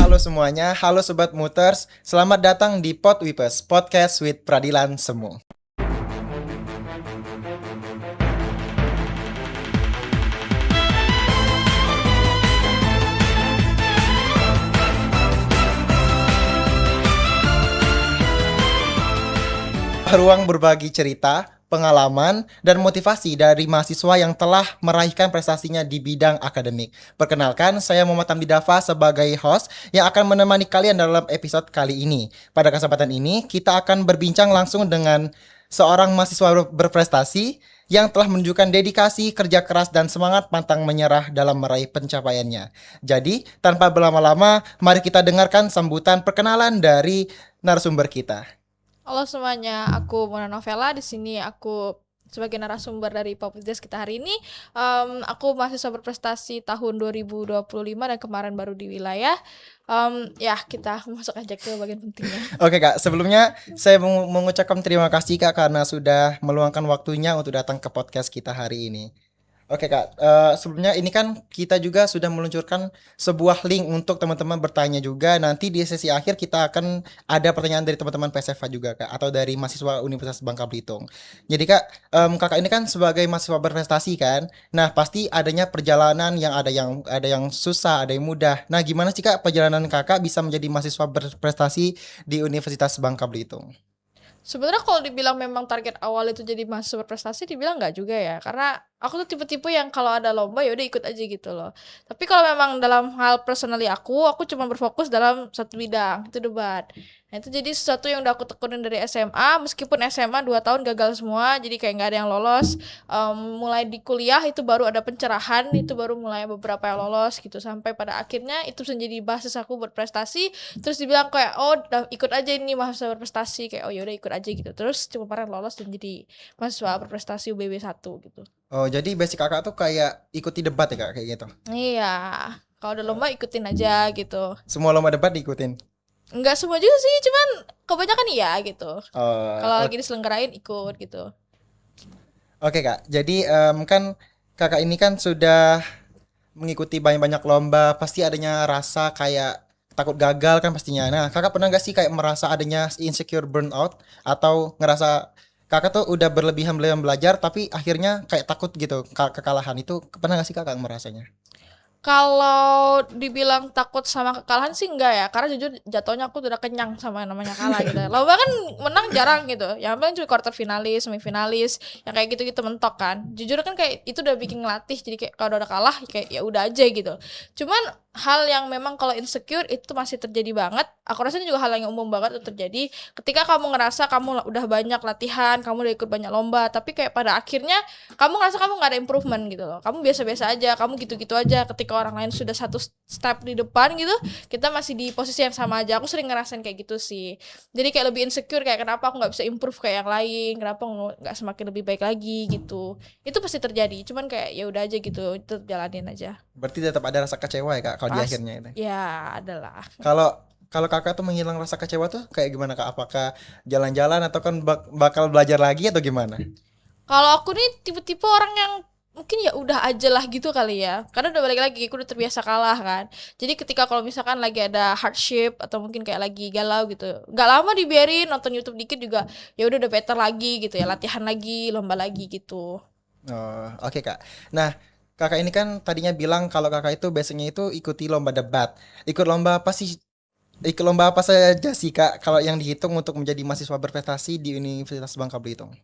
Halo semuanya, halo Sobat Muters. Selamat datang di Podwipers, Podcast with Pradilan Semu. Ruang berbagi cerita, pengalaman, dan motivasi dari mahasiswa yang telah meraihkan prestasinya di bidang akademik. Perkenalkan, saya Muhammad Hamdi Dafa sebagai host yang akan menemani kalian dalam episode kali ini. Pada kesempatan ini, kita akan berbincang langsung dengan seorang mahasiswa berprestasi yang telah menunjukkan dedikasi, kerja keras, dan semangat pantang menyerah dalam meraih pencapaiannya. Jadi, tanpa berlama-lama, mari kita dengarkan sambutan perkenalan dari narasumber kita. Halo semuanya, aku Mona Novella. Di sini aku sebagai narasumber dari Podcast kita hari ini. Aku mahasiswa berprestasi tahun 2025 dan kemarin baru di wilayah. Ya, kita masuk aja ke bagian pentingnya. Oke Kak, sebelumnya saya mengucapkan terima kasih Kak karena sudah meluangkan waktunya untuk datang ke podcast kita hari ini. Oke Kak, sebelumnya ini kan kita juga sudah meluncurkan sebuah link untuk teman-teman bertanya juga. Nanti di sesi akhir kita akan ada pertanyaan dari teman-teman PSFA juga Kak, atau dari mahasiswa Universitas Bangka Belitung. Jadi Kak, Kakak ini kan sebagai mahasiswa berprestasi kan. Nah, pasti adanya perjalanan yang susah, ada yang mudah. Nah, gimana sih Kak perjalanan Kakak bisa menjadi mahasiswa berprestasi di Universitas Bangka Belitung? Sebenarnya kalau dibilang memang target awal itu jadi mahasiswa berprestasi, dibilang nggak juga ya. Karena aku tuh tipe-tipe yang kalau ada lomba ya udah ikut aja gitu loh. Tapi kalau memang dalam hal personally aku cuma berfokus dalam satu bidang, itu debat. Nah itu jadi sesuatu yang udah aku tekunin dari SMA, meskipun SMA 2 tahun gagal semua, jadi kayak nggak ada yang lolos. Mulai di kuliah itu baru ada pencerahan, itu baru mulai beberapa yang lolos gitu. Sampai pada akhirnya itu menjadi basis aku berprestasi. Terus dibilang kayak, oh ikut aja ini mahasiswa berprestasi. Kayak, oh yaudah ikut aja gitu. Terus cuma kemarin lolos dan jadi mahasiswa berprestasi UBB 1 gitu. Oh, jadi basic Kakak tuh kayak ikuti debat ya Kak, kayak gitu. Iya, kalau ada lomba ikutin aja gitu. Semua lomba debat diikutin. Enggak semua juga sih, cuman kebanyakan iya gitu. Kalau Oh, lagi diselenggarain ikut gitu. oke Kak. Jadi kan Kakak ini kan sudah mengikuti banyak-banyak lomba, pasti adanya rasa kayak takut gagal kan pastinya. Nah, Kakak pernah gak sih kayak merasa adanya insecure burnout atau ngerasa Kakak tuh udah berlebihan belajar tapi akhirnya kayak takut gitu kekalahan itu pernah gak sih Kakak merasanya? Kalau dibilang takut sama kekalahan sih enggak ya, karena jujur jatuhnya aku udah kenyang sama yang namanya kalah gitu. Lomba kan menang jarang gitu, yang paling cuma quarter finalis, semifinalis, yang kayak gitu-gitu mentok kan. Jujur kan kayak itu udah bikin ngelatih, jadi kayak kalau udah kalah kayak ya udah aja gitu. Cuman hal yang memang kalau insecure itu masih terjadi banget. Aku rasa ini juga hal yang umum banget untuk terjadi ketika kamu ngerasa kamu udah banyak latihan, kamu udah ikut banyak lomba, tapi kayak pada akhirnya kamu ngerasa kamu nggak ada improvement gitu loh, kamu biasa-biasa aja, kamu gitu-gitu aja. Ketika orang lain sudah satu step di depan gitu, kita masih di posisi yang sama aja. Aku sering ngerasain kayak gitu sih, jadi kayak lebih insecure, kayak kenapa aku nggak bisa improve kayak yang lain, kenapa nggak semakin lebih baik lagi gitu. Itu pasti terjadi, cuman kayak ya udah aja gitu, tetap jalanin aja. Berarti tetap ada rasa kecewa ya Kak kalau di Pas akhirnya itu. ya adalah. Kalau kalau Kakak tuh menghilang rasa kecewa tuh kayak gimana Kak? Apakah jalan-jalan atau kan bakal belajar lagi atau gimana? Kalau aku nih tipe-tipe orang yang mungkin ya udah aja lah gitu kali ya. Karena udah balik lagi, aku udah terbiasa kalah kan. Jadi ketika kalau misalkan lagi ada hardship atau mungkin kayak lagi galau gitu, gak lama dibiarin nonton YouTube dikit juga, ya udah better lagi gitu ya, latihan lagi, lomba lagi gitu. Oh, oke Kak. Nah, Kakak ini kan tadinya bilang kalau Kakak itu biasanya itu ikuti lomba debat. Ikut lomba apa sih? Ikut lomba apa saja sih Kak kalau yang dihitung untuk menjadi mahasiswa berprestasi di Universitas Bangka Belitung?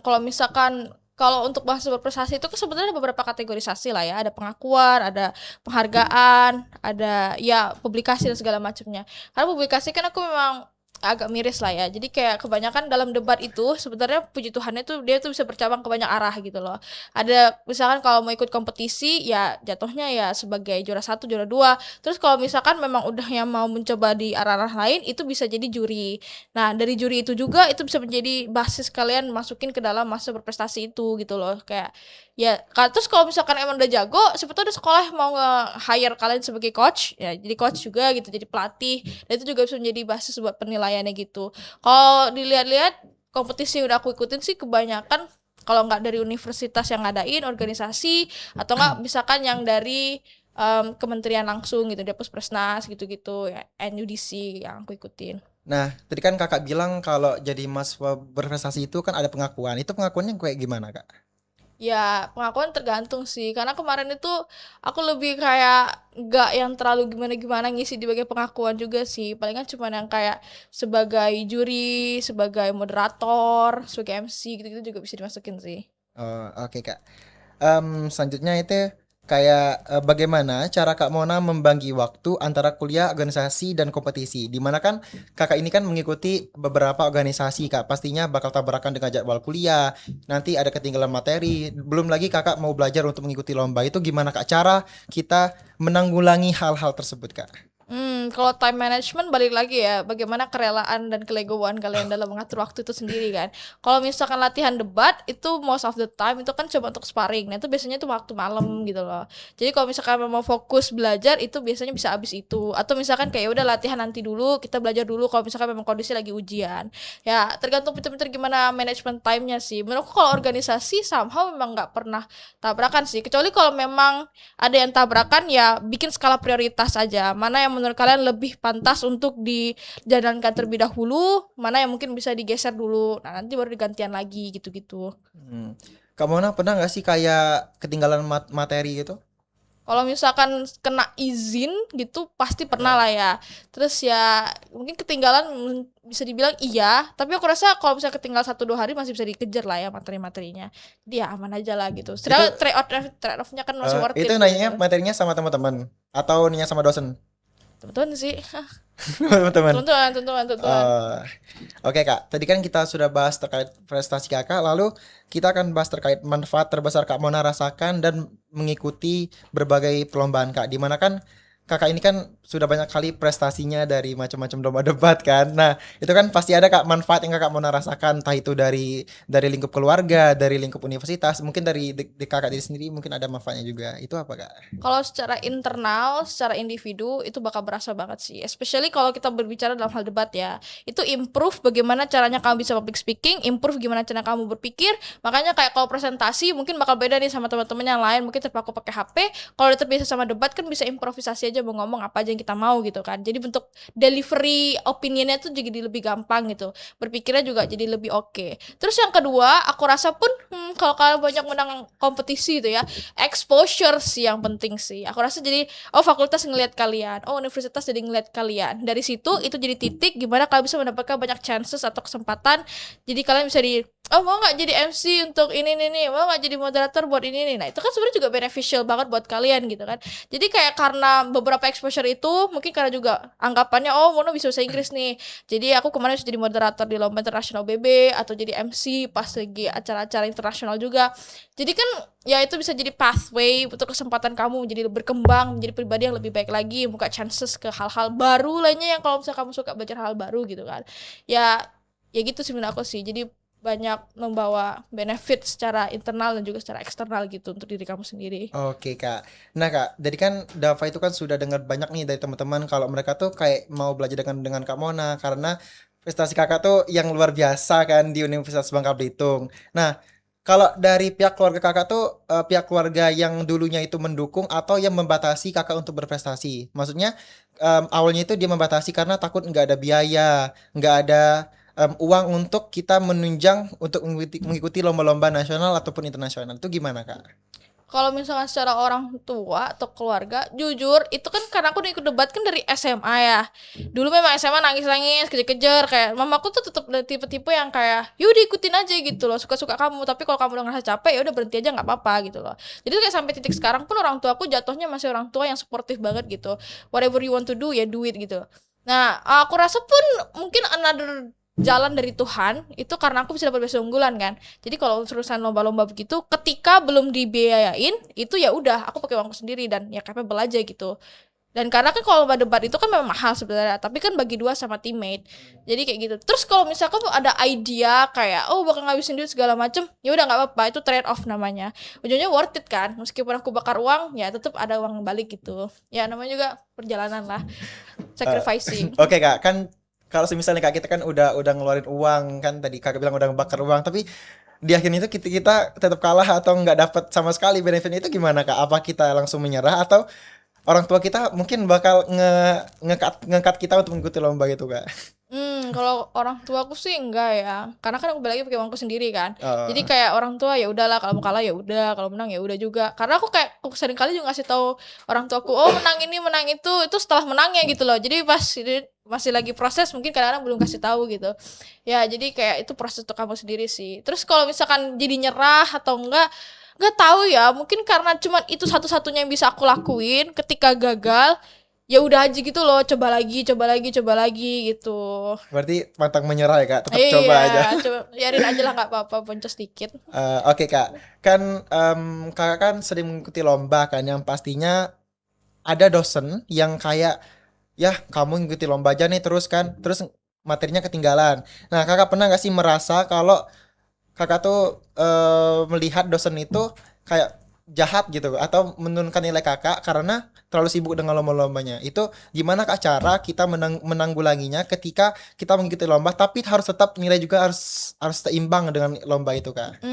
Kalau misalkan kalau untuk mahasiswa berprestasi itu kan sebenarnya ada beberapa kategorisasi lah ya. Ada pengakuan, ada penghargaan, ada ya publikasi dan segala macamnya. Karena publikasi kan aku memang agak miris lah ya. Jadi kayak kebanyakan dalam debat itu sebenarnya puji Tuhannya tuh dia tuh bisa bercabang ke banyak arah gitu loh. Ada misalkan kalau mau ikut kompetisi ya jatuhnya ya sebagai juara 1, juara 2. Terus kalau misalkan memang udah yang mau mencoba di arah-arah lain itu bisa jadi juri. Nah, dari juri itu juga itu bisa menjadi basis kalian masukin ke dalam masa berprestasi itu gitu loh. Kayak ya, terus kalau misalkan emang udah jago, siapa tahu ada sekolah mau nge-hire kalian sebagai coach, ya jadi coach juga gitu, jadi pelatih. Dan itu juga bisa menjadi basis buat penilaiannya gitu. Kalau dilihat-lihat kompetisi yang udah aku ikutin sih kebanyakan kalau nggak dari universitas yang ngadain organisasi, atau nggak misalkan yang dari kementerian langsung gitu, di Puspresnas gitu-gitu ya, NUDC yang aku ikutin. Nah, tadi kan kakak bilang kalau jadi mahasiswa berprestasi itu kan ada pengakuan. Itu pengakuannya kayak gimana kak? Ya, pengakuan tergantung sih. Karena kemarin itu aku lebih kayak nggak yang terlalu gimana-gimana ngisi di bagian pengakuan juga sih. Palingan cuma yang kayak sebagai juri, sebagai moderator, sebagai MC gitu-gitu juga bisa dimasukin sih. Oh, oke kak. Selanjutnya itu kayak bagaimana cara Kak Mona membagi waktu antara kuliah, organisasi, dan kompetisi. Dimana kan kakak ini kan mengikuti beberapa organisasi kak. Pastinya bakal tabrakan dengan jadwal kuliah. Nanti ada ketinggalan materi. Belum lagi kakak mau belajar untuk mengikuti lomba. Itu gimana kak cara kita menanggulangi hal-hal tersebut kak? Kalau time management balik lagi ya, bagaimana kerelaan dan kelegowoan kalian dalam mengatur waktu itu sendiri kan. Kalau misalkan latihan debat itu most of the time itu kan coba untuk sparring. Nah, itu biasanya tuh waktu malam gitu loh. Jadi kalau misalkan memang fokus belajar itu biasanya bisa habis itu. Atau misalkan kayak "Ya udah latihan nanti dulu, kita belajar dulu kalau misalkan memang kondisi lagi ujian." Ya, tergantung pinter-pinter gimana manajemen time-nya sih. Menurutku kalau organisasi somehow memang nggak pernah tabrakan sih. Kecuali kalau memang ada yang tabrakan ya bikin skala prioritas aja. Mana yang menurut kalian lebih pantas untuk dijalankan terlebih dahulu, mana yang mungkin bisa digeser dulu. Nah, nanti baru digantian lagi gitu-gitu. Hmm. Kak Mona pernah nggak sih kayak ketinggalan materi gitu? Kalau misalkan kena izin gitu pasti pernah Ya. lah ya. Terus ya mungkin ketinggalan bisa dibilang iya, tapi aku rasa kalau misalnya ketinggalan 1-2 hari masih bisa dikejar lah ya materi-materinya. Jadi ya aman aja lah gitu. Itu Sedangkan trade off-nya kan masih worth itu it nanya gitu. materinya sama teman-teman atau nanya sama dosen? Teman-teman sih, Teman-teman. teman-teman, teman-teman. Eh, Oke Kak, tadi kan kita sudah bahas terkait prestasi Kakak, lalu kita akan bahas terkait manfaat terbesar Kak Mona rasakan dan mengikuti berbagai perlombaan Kak. Dimana kan Kakak ini kan sudah banyak kali prestasinya dari macam-macam lomba debat kan. Nah, itu kan pasti ada Kak manfaat yang Kakak Mona rasakan, entah itu dari lingkup keluarga, dari lingkup universitas, mungkin dari di Kakak diri sendiri mungkin ada manfaatnya juga. Itu apa Kak? Kalau secara internal, secara individu itu bakal berasa banget sih. Especially kalau kita berbicara dalam hal debat ya. Itu improve bagaimana caranya kamu bisa public speaking, improve gimana cara kamu berpikir. Makanya kayak kalau presentasi mungkin bakal beda nih sama teman-teman yang lain, mungkin terpaku pakai HP. Kalau udah terbiasa sama debat kan bisa improvisasi aja mau ngomong apa aja yang kita mau gitu kan. Jadi bentuk delivery opinionnya tuh jadi lebih gampang gitu. Berpikirnya juga jadi lebih oke. Terus yang kedua, aku rasa pun kalau kalian banyak menang kompetisi gitu ya, exposure sih yang penting sih. Aku rasa jadi fakultas ngelihat kalian, universitas jadi ngelihat kalian. Dari situ itu jadi titik gimana kalian bisa mendapatkan banyak chances atau kesempatan. Jadi kalian bisa mau nggak jadi MC untuk ini nih, mau nggak jadi moderator buat ini nih. Nah itu kan sebenarnya juga beneficial banget buat kalian gitu kan. Jadi kayak karena beberapa exposure itu mungkin karena juga anggapannya Mono bisa bahasa Inggris nih. Jadi aku kemarin bisa jadi moderator di lomba internasional BB atau jadi MC pas lagi acara-acara internasional juga. Jadi kan ya itu bisa jadi pathway untuk kesempatan kamu jadi berkembang menjadi pribadi yang lebih baik lagi, buka chances ke hal-hal baru lainnya yang kalau misalnya kamu suka belajar hal baru gitu kan. Ya gitu sih menurut aku sih. Jadi banyak membawa benefit secara internal dan juga secara eksternal gitu untuk diri kamu sendiri. Oke Kak. Nah Kak, jadi kan Dava itu kan sudah dengar banyak nih dari teman-teman kalau mereka tuh kayak mau belajar dengan Kak Mona karena prestasi Kakak tuh yang luar biasa kan di Universitas Bangka Belitung. Nah, kalau dari pihak keluarga Kakak tuh pihak keluarga yang dulunya itu mendukung atau yang membatasi Kakak untuk berprestasi. Maksudnya awalnya itu dia membatasi karena takut nggak ada biaya, nggak ada uang untuk kita menunjang untuk mengikuti lomba-lomba nasional ataupun internasional. Itu gimana Kak? Kalau misalkan secara orang tua atau keluarga, jujur itu kan karena aku udah ikut debat kan dari SMA ya. Dulu memang SMA nangis-nangis, kejar-kejar kayak mamaku tuh tetap tipe-tipe yang kayak yaudah ikutin aja gitu loh, suka-suka kamu. Tapi kalau kamu udah ngerasa capek ya udah berhenti aja nggak apa-apa gitu loh. Jadi kayak sampai titik sekarang pun orang tua aku jatuhnya masih orang tua yang suportif banget gitu. Whatever you want to do ya do it gitu. Nah, aku rasa pun mungkin another jalan dari Tuhan itu karena aku bisa dapat beasiswa unggulan kan. Jadi kalau urusan lomba-lomba begitu ketika belum dibiayain itu ya udah aku pakai uangku sendiri dan ya capable aja gitu. Dan karena kan kalau lomba debat itu kan memang mahal sebenarnya, tapi kan bagi dua sama teammate. Jadi kayak gitu. Terus kalau misalkan tuh ada idea kayak bakal ngabisin duit segala macem, ya udah nggak apa-apa, itu trade off namanya. Ujungnya worth it kan. Meskipun aku bakar uang, ya tetap ada uang balik gitu. Ya namanya juga perjalanan lah. Eh, Sacrificing. Oke Kak, kan kalau misalnya Kak kita kan udah ngeluarin uang kan tadi Kakak bilang udah ngebakar uang, tapi di akhirnya itu kita tetap kalah atau nggak dapat sama sekali benefitnya itu gimana Kak? Apa kita langsung menyerah atau orang tua kita mungkin bakal ngekat kita untuk mengikuti lomba gitu Kak. Kalau orang tua aku sih enggak ya, karena kan aku balik lagi pakai uangku sendiri kan. Jadi Oh, kayak orang tua ya udahlah, kalau mau kalah ya udah, kalau menang ya udah juga. Karena aku sering kali juga ngasih tahu orang tuaku, oh menang ini menang itu setelah menangnya gitu loh. Jadi pas ini masih lagi proses mungkin kadang-kadang belum kasih tahu gitu. Ya jadi kayak itu proses untuk kamu sendiri sih. Terus kalau misalkan jadi nyerah atau enggak tahu ya. Mungkin karena cuman itu satu-satunya yang bisa aku lakuin ketika gagal. Ya udah aja gitu loh, coba lagi, coba lagi, coba lagi gitu. berarti pantang menyerah ya Kak, tetap coba Iya, aja. coba biarin aja lah nggak apa-apa, boncos dikit. Oke Kak, kan Kakak kan sering mengikuti lomba kan yang pastinya ada dosen yang kayak ya kamu ngikuti lomba aja nih terus kan, terus materinya ketinggalan. Nah Kakak pernah nggak sih merasa kalau Kakak tuh melihat dosen itu kayak jahat gitu atau menurunkan nilai Kakak karena terlalu sibuk dengan lomba-lombanya. Itu gimana Kak cara kita menanggulanginya ketika kita mengikuti lomba tapi harus tetap nilai juga harus harus seimbang dengan lomba itu Kak.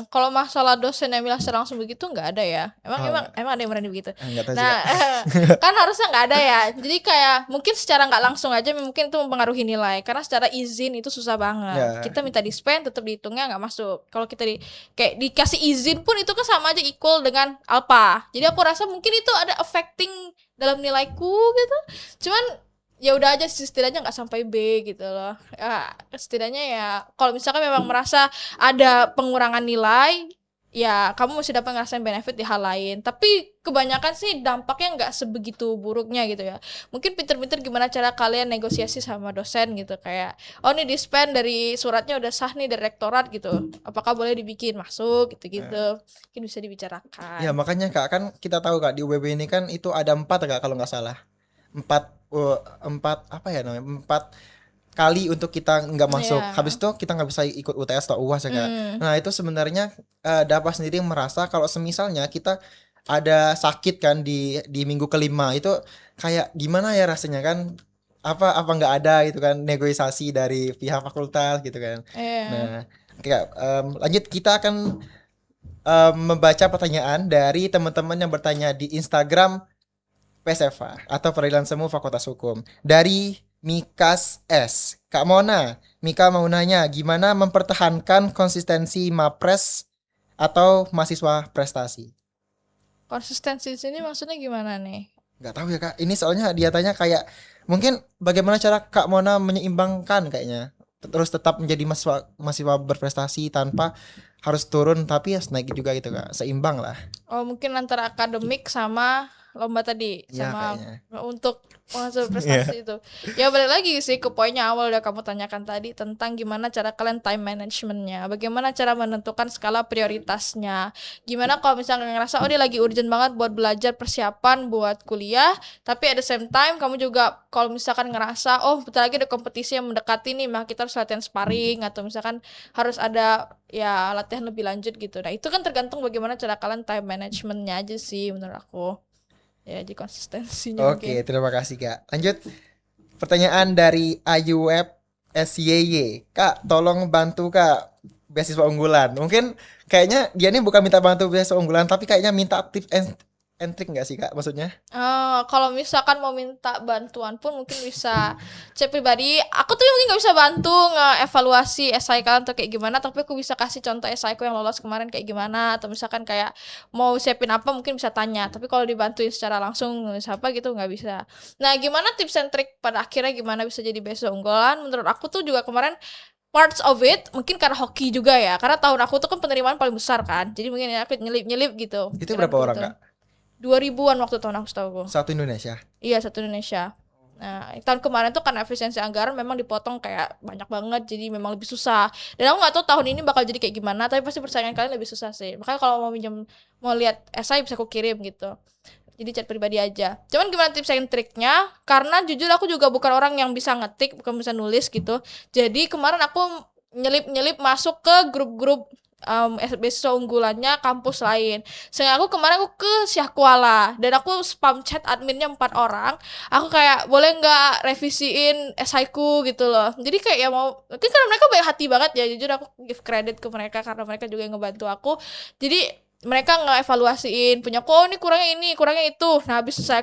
Kalau masalah dosen yang bilang secara langsung begitu nggak ada ya. Emang Oh, emang emang ada yang berani begitu. enggak tahu sih Nah, Kak. kan harusnya nggak ada ya. Jadi kayak mungkin secara nggak langsung aja mungkin itu mempengaruhi nilai. Karena secara izin itu susah banget. Ya, Kita minta dispen tetap dihitungnya nggak masuk. Kalau kita kayak dikasih izin pun itu kan sama aja equal dengan alpha. Jadi aku rasa mungkin itu ada affecting dalam nilaiku gitu. Cuman ya udah aja sih, setidaknya nggak sampai B gitu loh. Ya, setidaknya ya kalau misalkan memang merasa ada pengurangan nilai, ya kamu masih dapat ngerasain benefit di hal lain. Tapi kebanyakan sih dampaknya nggak sebegitu buruknya gitu ya. Mungkin pinter-pinter gimana cara kalian negosiasi sama dosen gitu, kayak oh nih dispen dari suratnya udah sah nih dari rektorat gitu, apakah boleh dibikin masuk gitu-gitu, mungkin bisa ya dibicarakan. makanya Kak kan kita tahu Kak di UBB ini kan itu ada empat Kak kalau nggak salah. Empat empat apa ya namanya? Empat kali untuk kita nggak masuk. Habis Ya. itu kita nggak bisa ikut UTS atau UAS ya Kak. Hmm. Nah itu sebenarnya Dapa sendiri merasa kalau semisalnya kita ada sakit kan di minggu kelima itu kayak gimana ya rasanya kan? Apa nggak ada itu kan negosiasi dari pihak fakultas gitu kan. Eh. Nah, kayak lanjut kita akan membaca pertanyaan dari teman-teman yang bertanya di Instagram PSFA atau Peradilan Semu Fakultas Hukum dari Mikas S. Kak Mona, Mika mau nanya gimana mempertahankan konsistensi MAPRES atau mahasiswa prestasi? Konsistensi di sini maksudnya gimana nih? Nggak tahu ya Kak. Ini soalnya dia tanya kayak mungkin bagaimana cara Kak Mona menyeimbangkan kayaknya terus tetap menjadi mahasiswa mahasiswa berprestasi tanpa harus turun tapi ya naik juga gitu Kak. Seimbang lah. Oh, mungkin antara akademik sama lomba tadi, Ya sama kayaknya. untuk menghasil Iya. prestasi itu. Ya balik lagi sih ke poinnya awal udah kamu tanyakan tadi tentang gimana cara kalian time managementnya, bagaimana cara menentukan skala prioritasnya. Gimana kalau misalnya ngerasa oh dia lagi urgent banget buat belajar persiapan buat kuliah, tapi at the same time kamu juga kalau misalkan ngerasa oh bentar lagi ada kompetisi yang mendekati nih, maka kita harus latihan sparring atau misalkan harus ada ya latihan lebih lanjut gitu. Nah itu kan tergantung bagaimana cara kalian time managementnya aja sih menurut aku. Ya di konsistensinya mungkin. Oke, terima kasih Kak. Lanjut. Pertanyaan dari Ayu Web SYY. Kak, tolong bantu Kak beasiswa unggulan. Mungkin kayaknya dia ini bukan minta bantu beasiswa unggulan, tapi kayaknya minta tips and trick nggak sih Kak maksudnya? Kalau misalkan mau minta bantuan pun mungkin bisa chat pribadi. Aku tuh mungkin nggak bisa bantu nge-evaluasi SI kalian atau kayak gimana, tapi aku bisa kasih contoh SI ku yang lolos kemarin kayak gimana, atau misalkan kayak mau siapin apa mungkin bisa tanya. Tapi kalau dibantuin secara langsung nulis apa gitu nggak bisa. Nah, gimana tips and trick pada akhirnya gimana bisa jadi beasiswa unggulan? Menurut aku tuh juga kemarin parts of it mungkin karena hoki juga ya. Karena tahun aku tuh kan penerimaan paling besar kan. Jadi mungkin ya aku nyelip-nyelip gitu. Itu Karena berapa orang kebetulan Kak? 2000-an waktu tahun aku setahu. Satu Indonesia. Iya, satu Indonesia. Nah, tahun kemarin tuh karena efisiensi anggaran memang dipotong kayak banyak banget, jadi memang lebih susah. Dan aku nggak tahu tahun ini bakal jadi kayak gimana, tapi pasti persaingan kalian lebih susah sih. Makanya kalau mau minjem, mau lihat esai bisa aku kirim gitu. Jadi chat pribadi aja. Cuman gimana tips and triknya? Karena jujur aku juga bukan orang yang bisa ngetik, bukan bisa nulis gitu. Jadi kemarin aku nyelip-nyelip masuk ke grup-grup beasiswa unggulannya kampus lain. Sehingga aku kemarin aku ke Syahkuala dan aku spam chat adminnya 4 orang. Aku kayak boleh nggak revisiin esaiku gitu loh. Jadi kayak ya mau, mungkin karena mereka baik hati banget ya, jujur aku give credit ke mereka karena mereka juga yang ngebantu aku. Jadi mereka nge-evaluasiin punya kok ini kurangnya itu. Nah habis selesai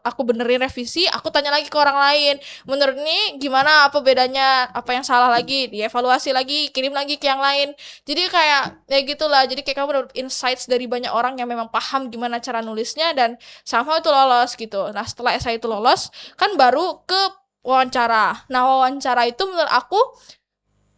aku benerin revisi, aku tanya lagi ke orang lain, menurut ini gimana, apa bedanya, apa yang salah lagi, dievaluasi lagi, kirim lagi ke yang lain. Jadi kayak ya gitulah, jadi kayak kamu dapet insights dari banyak orang yang memang paham gimana cara nulisnya, dan somehow itu lolos gitu. Nah setelah essay itu lolos kan baru ke wawancara. Nah wawancara itu menurut aku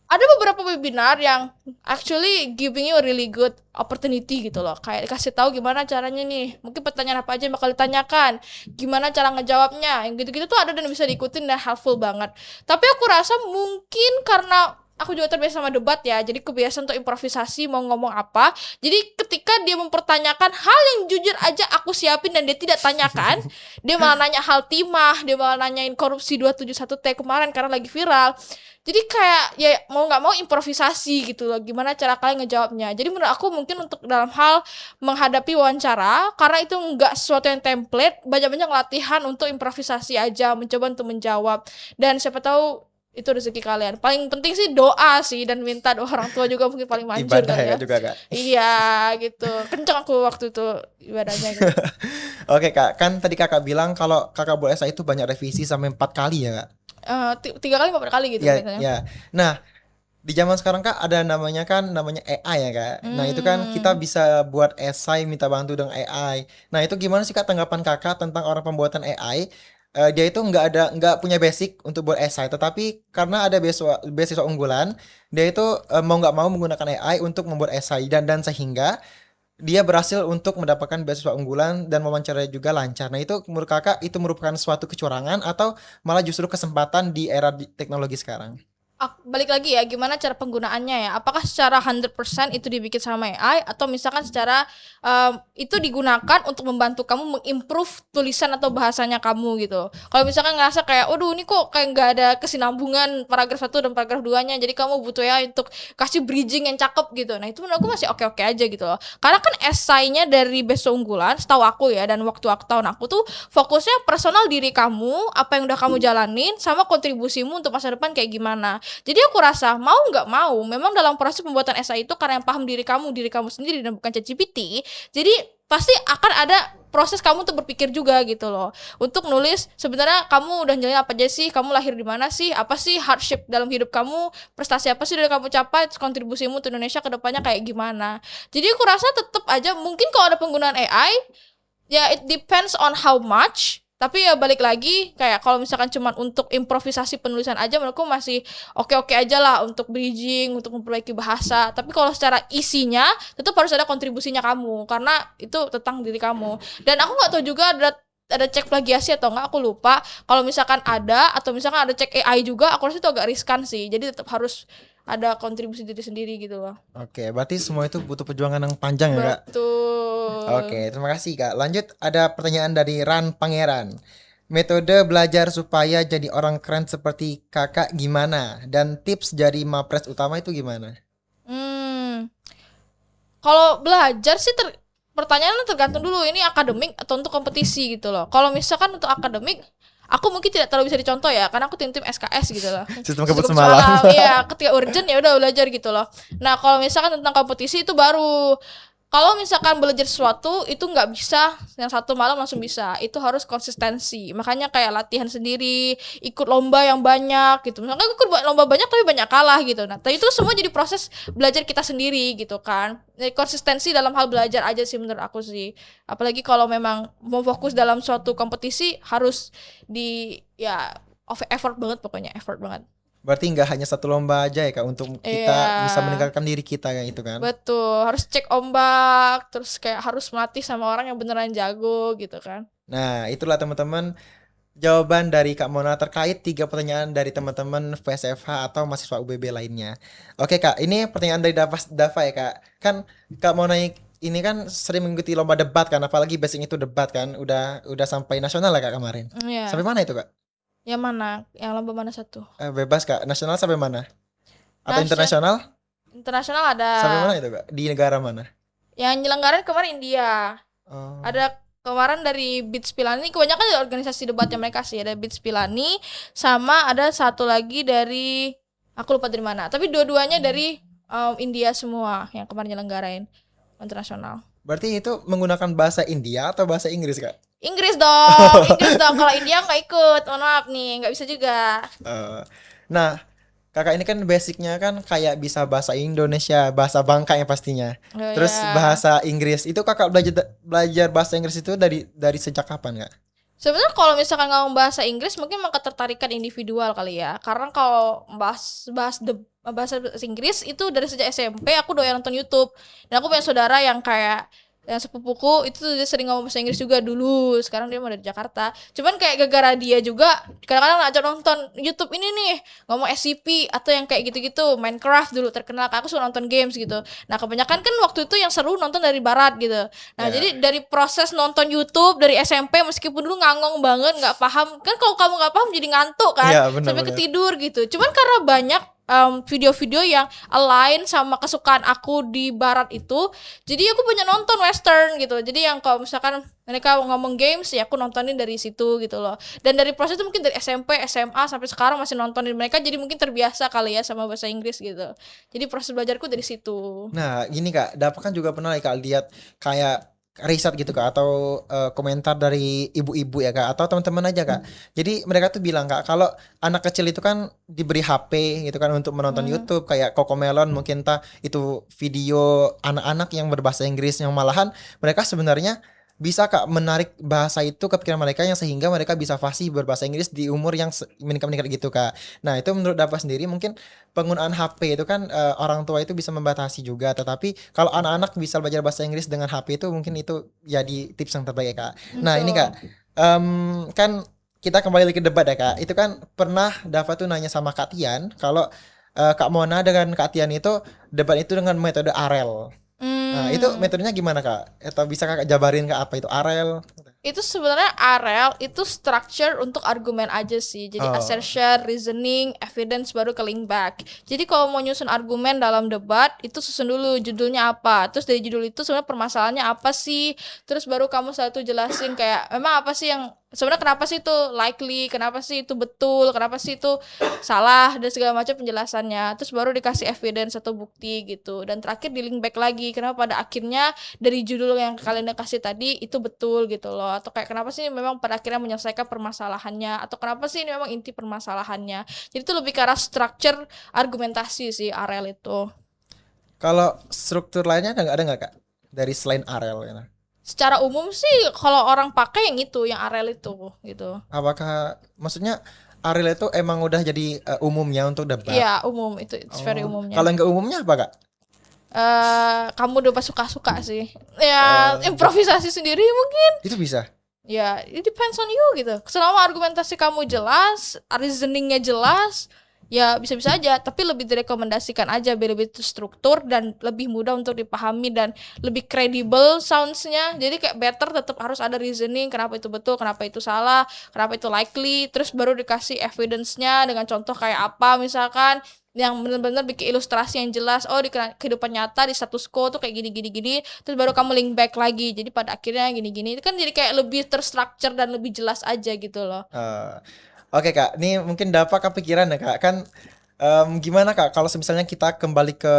ada beberapa webinar yang actually giving you a really good opportunity gitu loh. Kayak dikasih tahu gimana caranya nih. Mungkin pertanyaan apa aja yang bakal ditanyakan. Gimana cara ngejawabnya. Yang gitu-gitu tuh ada dan bisa diikutin dan helpful banget. Tapi aku rasa mungkin karena aku juga terbiasa sama debat ya. Jadi kebiasaan untuk improvisasi mau ngomong apa. Jadi ketika dia mempertanyakan hal yang jujur aja aku siapin dan dia tidak tanyakan. Dia malah nanya hal timah. Dia malah nanyain korupsi 271T kemarin karena lagi viral. Jadi kayak ya mau nggak mau improvisasi gitu loh. Gimana cara kalian ngejawabnya. Jadi menurut aku mungkin untuk dalam hal menghadapi wawancara, karena itu nggak sesuatu yang template, banyak-banyak latihan untuk improvisasi aja, mencoba untuk menjawab. Dan siapa tahu itu rezeki kalian. Paling penting sih doa sih, dan minta doa orang tua juga mungkin paling manjur Ibadah kan ya ya. juga Kak. Iya gitu. Kenceng aku waktu itu ibadahnya gitu. Oke Kak, kan tadi Kakak bilang kalau Kakak buat essay itu banyak revisi sampai 4 kali ya Kak? 3 kali 4 kali gitu Ya, biasanya. ya. Nah, di zaman sekarang Kak ada namanya AI ya Kak. Nah, itu kan kita bisa buat esai minta bantu dengan AI. Nah, itu gimana sih Kak tanggapan Kakak tentang orang pembuatan AI? Dia itu nggak punya basic untuk buat esai, tetapi karena ada beasiswa unggulan, dia itu mau nggak mau menggunakan AI untuk membuat esai, dan sehingga dia berhasil untuk mendapatkan beasiswa unggulan dan wawancaranya juga lancar. Nah, itu menurut Kakak itu merupakan suatu kecurangan atau malah justru kesempatan di era teknologi sekarang? Balik lagi ya, gimana cara penggunaannya ya? Apakah secara 100% itu dibikin sama AI, atau misalkan secara itu digunakan untuk membantu kamu mengimprove tulisan atau bahasanya kamu gitu. Kalau misalkan ngerasa kayak, waduh ini kok kayak nggak ada kesinambungan paragraf 1 dan paragraf 2-nya, jadi kamu butuh ya untuk kasih bridging yang cakep gitu. Nah itu menurut aku masih oke-oke aja gitu loh. Karena kan esainya dari Beso Unggulan, setahu aku ya, dan waktu tahun aku tuh fokusnya personal diri kamu, apa yang udah kamu jalanin, sama kontribusimu untuk masa depan kayak gimana. Jadi aku rasa mau nggak mau, memang dalam proses pembuatan esai itu karena yang paham diri kamu sendiri dan bukan ChatGPT. Jadi pasti akan ada proses kamu untuk berpikir juga gitu loh. Untuk nulis sebenarnya kamu udah jalanin apa aja sih, kamu lahir di mana sih, apa sih hardship dalam hidup kamu, prestasi apa sih udah kamu capai, kontribusimu untuk Indonesia ke depannya kayak gimana. Jadi aku rasa tetap aja mungkin kalau ada penggunaan AI, ya it depends on how much. Tapi ya balik lagi, kayak kalau misalkan cuman untuk improvisasi penulisan aja, menurutku masih oke-oke aja lah untuk bridging, untuk memperbaiki bahasa. Tapi kalau secara isinya tetap harus ada kontribusinya kamu, karena itu tentang diri kamu. Dan aku nggak tahu juga ada cek plagiasi atau enggak, aku lupa. Kalau misalkan ada, atau misalkan ada cek AI juga, aku rasa itu agak riskan sih. Jadi tetap harus ada kontribusi diri sendiri gitu loh. Oke, berarti semua itu butuh perjuangan yang panjang ya Kak? Betul. Oke, terima kasih Kak. Lanjut, ada pertanyaan dari Ran Pangeran. Metode belajar supaya jadi orang keren seperti Kakak gimana? Dan tips dari Mapres utama itu gimana? Kalau belajar sih pertanyaannya tergantung dulu ini akademik atau untuk kompetisi gitu loh. Kalau misalkan untuk akademik, aku mungkin tidak terlalu bisa dicontoh ya, karena aku tim SKS gitu loh. Sistem kebut semalam. Iya, ketika urgent ya udah belajar gitu loh. Nah, kalau misalkan tentang kompetisi itu baru. Kalau misalkan belajar sesuatu itu nggak bisa yang satu malam langsung bisa, itu harus konsistensi. Makanya kayak latihan sendiri, ikut lomba yang banyak gitu. Misalkan ikut lomba banyak tapi banyak kalah gitu. Nah, tapi itu semua jadi proses belajar kita sendiri gitu kan. Jadi konsistensi dalam hal belajar aja sih menurut aku sih. Apalagi kalau memang mau fokus dalam suatu kompetisi, harus effort banget, pokoknya effort banget. Berarti nggak hanya satu lomba aja ya Kak untuk kita bisa meningkatkan diri kita kayak itu kan? Betul, harus cek ombak, terus kayak harus melatih sama orang yang beneran jago gitu kan. Nah, itulah teman-teman jawaban dari Kak Mona terkait 3 pertanyaan dari teman-teman VSFH atau mahasiswa UBB lainnya. Oke Kak, ini pertanyaan dari Dava ya Kak. Kan Kak Mona ini kan sering mengikuti lomba debat kan, apalagi basicnya itu debat kan, udah sampai nasional ya Kak kemarin. Iya. Sampai mana itu Kak? Yang mana? Yang lomba mana satu? Bebas Kak, nasional sampai mana? Atau internasional? Internasional ada. Sampai mana itu Kak? Di negara mana? Yang nyelenggarain kemarin India. Oh. Ada kemarin dari BITS Pilani, kebanyakan dari organisasi debatnya mereka sih. Ada BITS Pilani, sama ada satu lagi dari, aku lupa dari mana. Tapi dua-duanya dari India semua yang kemarin nyelenggarain internasional. Berarti itu menggunakan bahasa India atau bahasa Inggris, Kak? Inggris dong, Inggris dong. Kalau India nggak ikut, mohon maaf nih, nggak bisa juga. Eh, nah, Kakak ini kan basicnya kan kayak bisa bahasa Indonesia, bahasa Bangka ya pastinya. Oh Terus ya. bahasa Inggris. Itu Kakak belajar bahasa Inggris itu dari sejak kapan, Kak? Sebenarnya kalau misalkan ngomong bahasa Inggris mungkin memang ketertarikan individual kali ya. Karena kalau bahasa Inggris itu dari sejak SMP aku doyan nonton YouTube. Dan aku punya saudara yang kayak yang sepupuku itu dia sering ngomong bahasa Inggris juga dulu. Sekarang dia mau dari Jakarta. Cuman kayak gara-gara dia juga kadang-kadang ngajak nonton YouTube ini nih, ngomong SCP atau yang kayak gitu-gitu, Minecraft dulu terkenal. Aku suka nonton games gitu. Nah, kebanyakan kan waktu itu yang seru nonton dari barat gitu. Nah, Ya. jadi dari proses nonton YouTube dari SMP meskipun dulu ngangong banget, nggak paham. Kan kalau kamu nggak paham jadi ngantuk kan, Iya, sampai benar-benar. ketidur gitu. Cuman karena banyak video-video yang align sama kesukaan aku di barat itu, jadi aku banyak nonton western gitu. Jadi yang kalau misalkan mereka ngomong games ya aku nontonin dari situ gitu loh. Dan dari proses itu mungkin dari SMP, SMA sampai sekarang masih nontonin mereka, jadi mungkin terbiasa kali ya sama bahasa Inggris gitu. Jadi proses belajarku dari situ. Nah, gini Kak, Dapat kan juga pernah ya Kak lihat kayak riset gitu Kak atau komentar dari ibu-ibu ya Kak atau teman-teman aja Kak. Jadi mereka tuh bilang Kak kalau anak kecil itu kan diberi HP gitu kan untuk menonton Hmm. YouTube kayak Cocomelon mungkin itu video anak-anak yang berbahasa Inggris yang malahan mereka sebenarnya bisa Kak menarik bahasa itu ke pikiran mereka yang sehingga mereka bisa fasih berbahasa Inggris di umur yang meningkat-meningkat gitu Kak. Nah, itu menurut Dapat sendiri mungkin penggunaan HP itu kan orang tua itu bisa membatasi juga, tetapi kalau anak-anak bisa belajar bahasa Inggris dengan HP itu mungkin itu jadi tips yang terbaik ya Kak. Nah ini Kak, Betul. kan kita kembali lagi ke debat ya Kak. Itu kan pernah Dava tuh nanya sama Kak Tian kalau Kak Mona dengan Kak Tian itu debat itu dengan metode AREL. Nah itu Hmm. metodenya gimana Kak? Atau bisa Kakak jabarin Kak apa itu AREL? Itu sebenarnya AREL itu structure untuk argumen aja sih. Jadi Oh, assertion, reasoning, evidence baru ke link back. Jadi kalau mau nyusun argumen dalam debat itu susun dulu judulnya apa. Terus dari judul itu sebenarnya permasalahannya apa sih? Terus baru kamu satu jelasin kayak emang apa sih yang sebenarnya kenapa sih itu likely, kenapa sih itu betul, kenapa sih itu salah dan segala macam penjelasannya. Terus baru dikasih evidence atau bukti gitu. Dan terakhir di link back lagi. Kenapa pada akhirnya dari judul yang kalian kasih tadi itu betul gitu loh, atau kayak kenapa sih memang pada akhirnya menyelesaikan permasalahannya, atau kenapa sih ini memang inti permasalahannya. Jadi itu lebih ke arah structure argumentasi sih AREL itu. kalau struktur lainnya ada nggak Kak dari selain AREL ya? Secara umum sih kalau orang pakai yang itu, yang AREL itu gitu. Apakah maksudnya Ariel itu emang udah jadi umumnya untuk debat? Iya umum, itu it's very Oh, umumnya. kalau nggak umumnya apa Kak? Kamu udah suka-suka sih ya, Eh, improvisasi sendiri mungkin. itu bisa. Ya, it depends on you gitu. Selama argumentasi kamu jelas, reasoningnya jelas, ya bisa-bisa aja. Tapi lebih direkomendasikan aja biar lebih terstruktur dan lebih mudah untuk dipahami dan lebih kredibel soundsnya. Jadi kayak better tetap harus ada reasoning, kenapa itu betul, kenapa itu salah, kenapa itu likely. Terus baru dikasih evidence-nya dengan contoh kayak apa misalkan yang benar-benar bikin ilustrasi yang jelas. Oh, di kehidupan nyata di status quo tuh kayak gini, terus baru kamu link back lagi, jadi pada akhirnya gini itu kan jadi kayak lebih terstruktur dan lebih jelas aja gitu loh. Eh, Oke Kak, ini mungkin dapat kepikiran ya Kak. Kan gimana Kak kalau misalnya kita kembali ke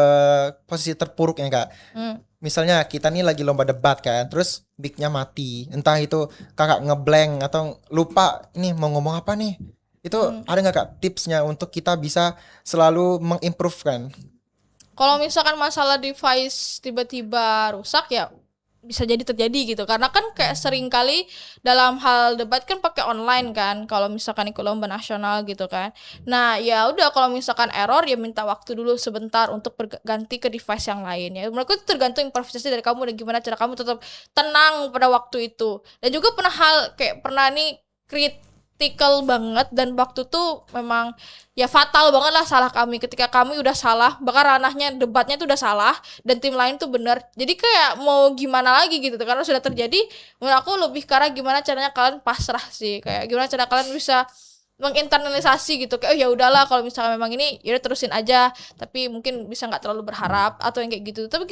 posisi terpuruknya Kak. Hmm. Misalnya kita nih lagi lomba debat kan, terus mic-nya mati. Entah itu Kakak ngeblank atau lupa ini mau ngomong apa nih. Itu Hmm. ada nggak Kak tipsnya untuk kita bisa selalu mengimprove kan? Kalau misalkan masalah device tiba-tiba rusak ya bisa jadi terjadi gitu, karena kan kayak sering kali dalam hal debat kan pakai online kan kalau misalkan ikut lomba nasional gitu kan. Nah ya udah, kalau misalkan error ya minta waktu dulu sebentar untuk berganti ke device yang lain ya. Menurutku itu tergantung improvisasi dari kamu dan gimana cara kamu tetap tenang pada waktu itu. Dan juga pernah nih critical banget, dan waktu tuh memang ya fatal banget lah salah kami, ketika kami udah salah bahkan ranahnya debatnya tuh udah salah dan tim lain tuh benar. Jadi kayak mau gimana lagi gitu karena sudah terjadi. Menurut aku lebih karena gimana caranya kalian pasrah sih, kayak gimana cara kalian bisa menginternalisasi gitu, kayak oh ya udahlah kalau misalnya memang ini ya udah terusin aja, tapi mungkin bisa nggak terlalu berharap atau yang kayak gitu. Tapi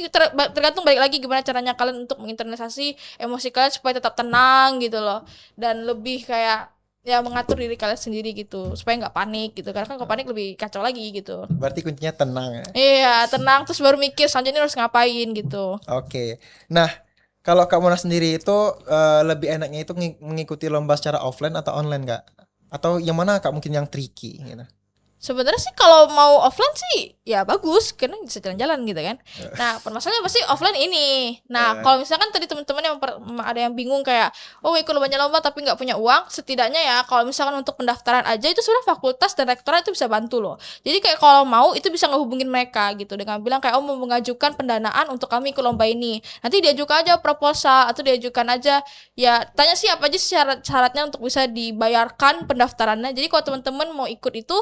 tergantung balik lagi gimana caranya kalian untuk menginternalisasi emosi kalian supaya tetap tenang gitu loh, dan lebih kayak ya mengatur diri kalian sendiri gitu supaya nggak panik gitu, karena kan kalau panik lebih kacau lagi gitu. Berarti kuncinya tenang ya. Iya tenang terus baru mikir selanjutnya harus ngapain gitu. Oke. Nah, Kalau Kak Mona sendiri itu lebih enaknya itu mengikuti lomba secara offline atau online Kak? Atau yang mana Kak mungkin yang tricky gitu? Sebenarnya sih kalau mau offline sih ya bagus karena bisa jalan-jalan gitu kan. Nah, permasalahannya pasti offline ini. Nah, kalau misalkan tadi teman-teman yang ada yang bingung kayak oh ikut lomba-lomba tapi nggak punya uang, setidaknya ya kalau misalkan untuk pendaftaran aja itu sudah fakultas dan rektorat itu bisa bantu loh. Jadi kayak kalau mau itu bisa ngehubungin mereka gitu dengan bilang kayak oh mau mengajukan pendanaan untuk kami ikut lomba ini. Nanti diajukan aja proposal atau diajukan aja ya tanya sih apa aja syarat-syaratnya untuk bisa dibayarkan pendaftarannya. Jadi kalau teman-teman mau ikut itu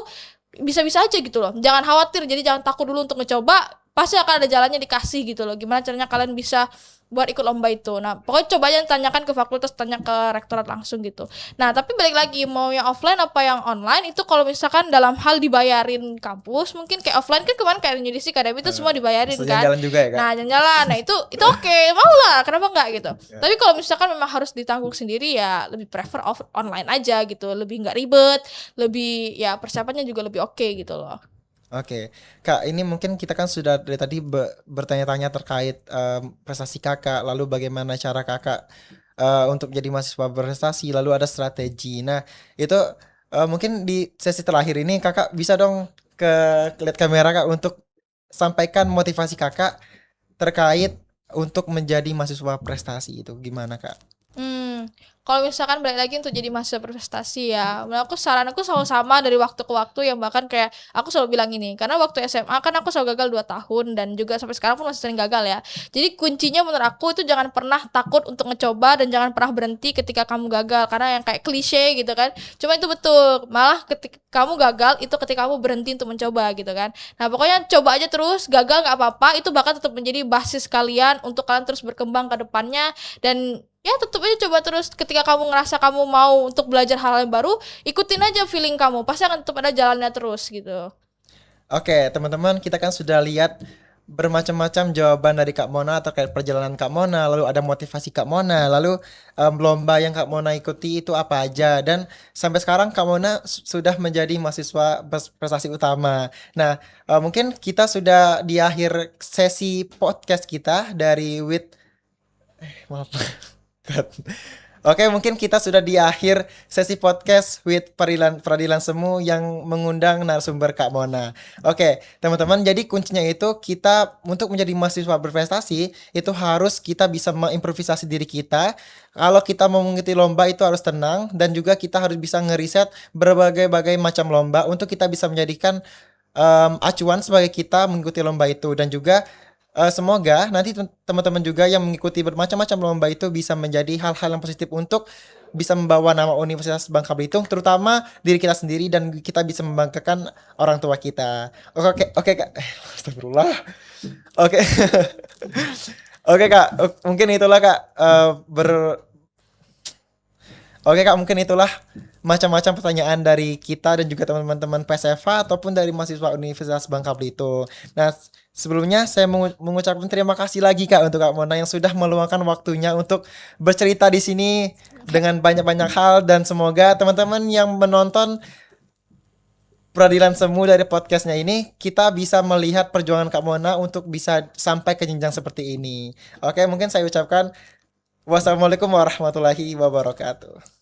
bisa-bisa aja gitu loh. Jangan khawatir, jadi jangan takut dulu untuk ngecoba. Pasti akan ada jalannya dikasih gitu loh. Gimana caranya kalian bisa buat ikut lomba itu. Nah, pokoknya coba aja tanyakan ke fakultas, tanya ke rektorat langsung gitu. Nah, tapi balik lagi mau yang offline apa yang online itu kalau misalkan dalam hal dibayarin kampus, mungkin kayak offline kan kemarin kayak Yudisi Academy itu semua dibayarin Bisa kan. jalan juga ya Kak? Nah, jalan-jalan. Nah, itu oke, mau lah. Kenapa enggak gitu. Tapi kalau misalkan memang harus ditanggung sendiri ya lebih prefer online aja gitu. Lebih enggak ribet, lebih ya persiapannya juga lebih oke gitu loh. Oke, Kak, ini mungkin kita kan sudah dari tadi bertanya-tanya terkait prestasi Kakak, lalu bagaimana cara Kakak untuk jadi mahasiswa berprestasi, lalu ada strategi. Nah, itu mungkin di sesi terakhir ini Kakak bisa dong lihat kamera Kak untuk sampaikan motivasi Kakak terkait untuk menjadi mahasiswa prestasi itu gimana Kak? Kalau misalkan balik lagi untuk jadi mahasiswa berprestasi ya, menurut aku saran aku selalu sama dari waktu ke waktu yang bahkan kayak aku selalu bilang ini, karena waktu SMA kan aku selalu gagal 2 tahun dan juga sampai sekarang pun masih sering gagal ya. Jadi kuncinya menurut aku itu jangan pernah takut untuk ngecoba dan jangan pernah berhenti ketika kamu gagal karena yang kayak klise gitu kan. Cuma itu betul, malah ketika kamu gagal itu ketika kamu berhenti untuk mencoba gitu kan. Nah pokoknya coba aja terus, gagal nggak apa-apa, itu bakal tetap menjadi basis kalian untuk kalian terus berkembang ke depannya dan ya tetap aja coba terus ketika kamu ngerasa kamu mau untuk belajar hal yang baru, ikutin aja feeling kamu. Pasti akan tetap ada jalannya terus gitu. Oke, teman-teman, kita kan sudah lihat bermacam-macam jawaban dari Kak Mona terkait perjalanan Kak Mona, lalu ada motivasi Kak Mona, lalu lomba yang Kak Mona ikuti itu apa aja, dan sampai sekarang Kak Mona sudah menjadi mahasiswa prestasi utama. Nah, mungkin kita sudah di akhir sesi podcast kita dari maaf. Oke, mungkin kita sudah di akhir sesi podcast with Peradilan Semu yang mengundang narasumber Kak Mona. Oke, teman-teman, jadi kuncinya itu kita untuk menjadi mahasiswa berprestasi itu harus kita bisa mengimprovisasi diri kita. Kalau kita mau mengikuti lomba itu harus tenang dan juga kita harus bisa ngeriset berbagai macam lomba untuk kita bisa menjadikan acuan sebagai kita mengikuti lomba itu dan juga semoga nanti teman-teman juga yang mengikuti bermacam-macam lomba itu bisa menjadi hal-hal yang positif untuk bisa membawa nama Universitas Bangka Belitung, terutama diri kita sendiri dan kita bisa membanggakan orang tua kita. Oke Kak. Astagfirullah. Oke. Oke Kak, mungkin itulah Kak Oke Kak, mungkin itulah macam-macam pertanyaan dari kita dan juga teman-teman PSFA ataupun dari mahasiswa Universitas Bangka Belitung. Nah, sebelumnya saya mengucapkan terima kasih lagi Kak untuk Kak Mona yang sudah meluangkan waktunya untuk bercerita di sini dengan banyak-banyak hal dan semoga teman-teman yang menonton Peradilan Semu dari podcastnya ini kita bisa melihat perjuangan Kak Mona untuk bisa sampai ke jenjang seperti ini. Oke, mungkin saya ucapkan wassalamualaikum warahmatullahi wabarakatuh.